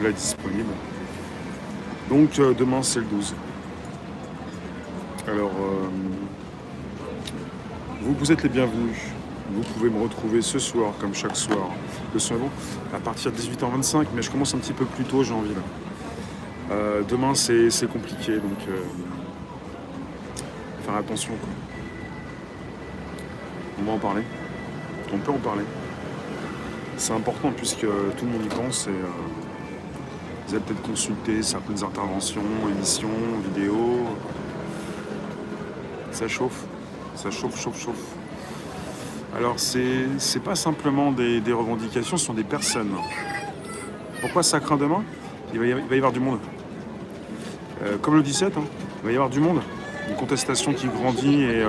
là disponible. Donc demain c'est le 12. Alors vous êtes les bienvenus. Vous pouvez me retrouver ce soir, comme chaque soir, le son est bon, à partir de 18h25, mais je commence un petit peu plus tôt, j'ai envie là. Demain c'est compliqué, donc faire attention quoi. On va en parler. On peut en parler. C'est important puisque tout le monde y pense et vous avez peut-être consulté certaines interventions, émissions, vidéos. Ça chauffe. Ça chauffe. Alors c'est pas simplement des revendications, ce sont des personnes. Pourquoi ça craint demain ? Il va y avoir du monde. Comme le 17, hein, il va y avoir du monde. Une contestation qui grandit et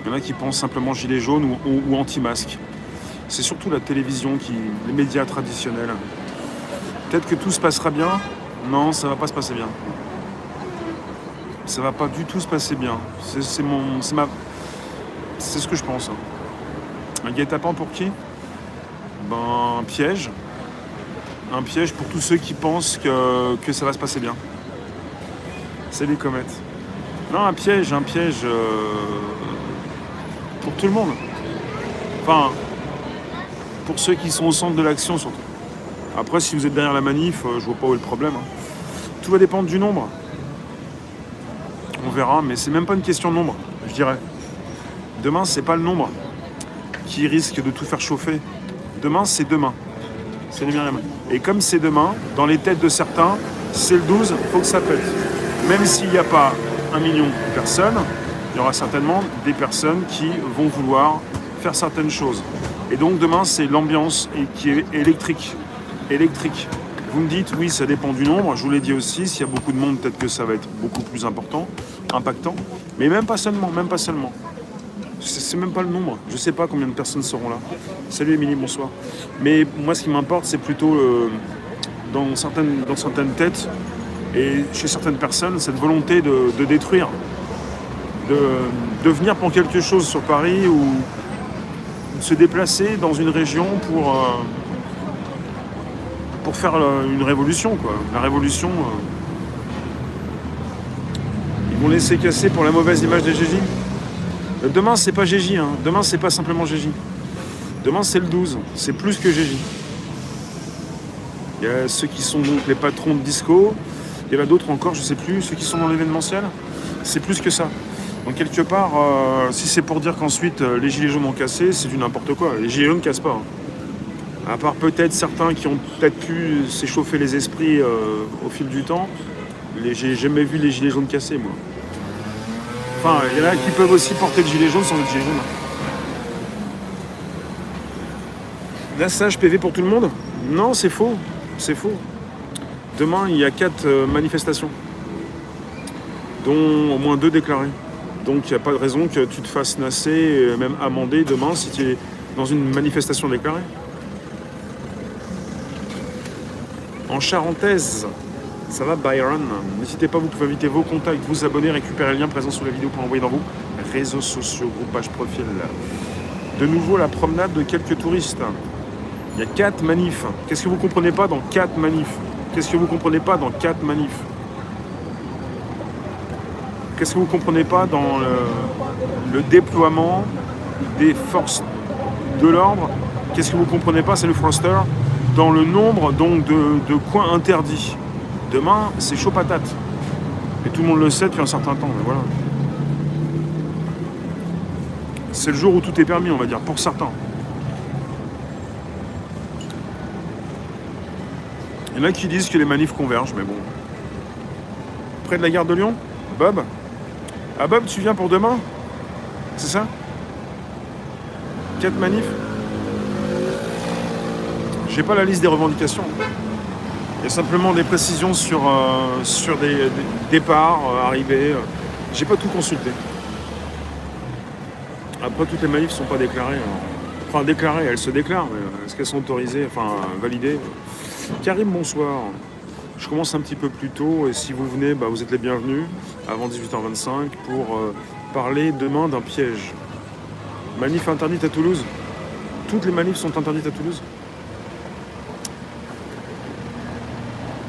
il y en a qui pensent simplement gilet jaune ou anti-masque. C'est surtout la télévision, les médias traditionnels. Peut-être que tout se passera bien. Non, ça va pas se passer bien. Ça va pas du tout se passer bien. C'est ce que je pense. Un guet-apens pour qui ? Un piège. Un piège pour tous ceux qui pensent que ça va se passer bien. C'est les comètes. Non, un piège pour tout le monde. Enfin, pour ceux qui sont au centre de l'action surtout. Après, si vous êtes derrière la manif, je vois pas où est le problème. Tout va dépendre du nombre. On verra, mais c'est même pas une question de nombre, je dirais. Demain, c'est pas le nombre qui risque de tout faire chauffer. Demain, c'est demain. C'est les Myriam. Et comme c'est demain, dans les têtes de certains, c'est le 12, faut que ça pète. Même s'il n'y a pas 1 million de personnes, il y aura certainement des personnes qui vont vouloir faire certaines choses. Et donc demain, c'est l'ambiance qui est électrique. Vous me dites, oui, ça dépend du nombre. Je vous l'ai dit aussi, s'il y a beaucoup de monde, peut-être que ça va être beaucoup plus impactant. Mais même pas seulement. C'est même pas le nombre. Je sais pas combien de personnes seront là. Salut Émilie, bonsoir. Mais moi, ce qui m'importe, c'est plutôt dans certaines têtes et chez certaines personnes, cette volonté de détruire, de venir pour quelque chose sur Paris ou de se déplacer dans une région pour faire une révolution, quoi. La révolution, ils vont laisser casser pour la mauvaise image des Gégis. Demain, c'est pas Gégis, hein. Demain, c'est pas simplement Gégis. Demain, c'est le 12. C'est plus que Gégis. Il y a ceux qui sont donc les patrons de disco. Il y en a d'autres encore, je sais plus. Ceux qui sont dans l'événementiel. C'est plus que ça. Donc, quelque part, si c'est pour dire qu'ensuite les gilets jaunes ont cassé, c'est du n'importe quoi. Les gilets jaunes ne cassent pas. Hein. À part peut-être certains qui ont peut-être pu s'échauffer les esprits au fil du temps. J'ai jamais vu les gilets jaunes casser, moi. Enfin, il y en a qui peuvent aussi porter le gilet jaune sans être gilet jaune. Lassage PV pour tout le monde ? Non, c'est faux. Demain, il y a 4 manifestations, dont au moins 2 déclarées. Donc, il n'y a pas de raison que tu te fasses nasser, même amender demain si tu es dans une manifestation déclarée. En charentaise, ça va Byron. N'hésitez pas, vous pouvez inviter vos contacts, vous abonner, récupérer le lien présent sous la vidéo pour envoyer dans vos réseaux sociaux, groupage, profil. De nouveau, la promenade de quelques touristes. Il y a 4 manifs. Qu'est-ce que vous comprenez pas dans 4 manifs ? Qu'est-ce que vous comprenez pas dans 4 manifs ? Qu'est-ce que vous comprenez pas dans le déploiement des forces de l'ordre ? Qu'est-ce que vous comprenez pas, c'est le Froster, dans le nombre donc de coins interdits. Demain, c'est chaud patate. Et tout le monde le sait depuis un certain temps, mais voilà. C'est le jour où tout est permis, on va dire, pour certains. Il y en a qui disent que les manifs convergent, mais bon. Près de la gare de Lyon ? Bob ? Ah Bob, tu viens pour demain ? C'est ça ? 4 manifs ? J'ai pas la liste des revendications. Il y a simplement des précisions sur des départs, arrivées. J'ai pas tout consulté. Après, toutes les manifs sont pas déclarées. Enfin, déclarées, elles se déclarent, mais est-ce qu'elles sont autorisées, enfin validées ? Karim, bonsoir. Je commence un petit peu plus tôt et si vous venez, vous êtes les bienvenus avant 18h25 pour parler demain d'un piège. Manif interdite à Toulouse. Toutes les manifs sont interdites à Toulouse.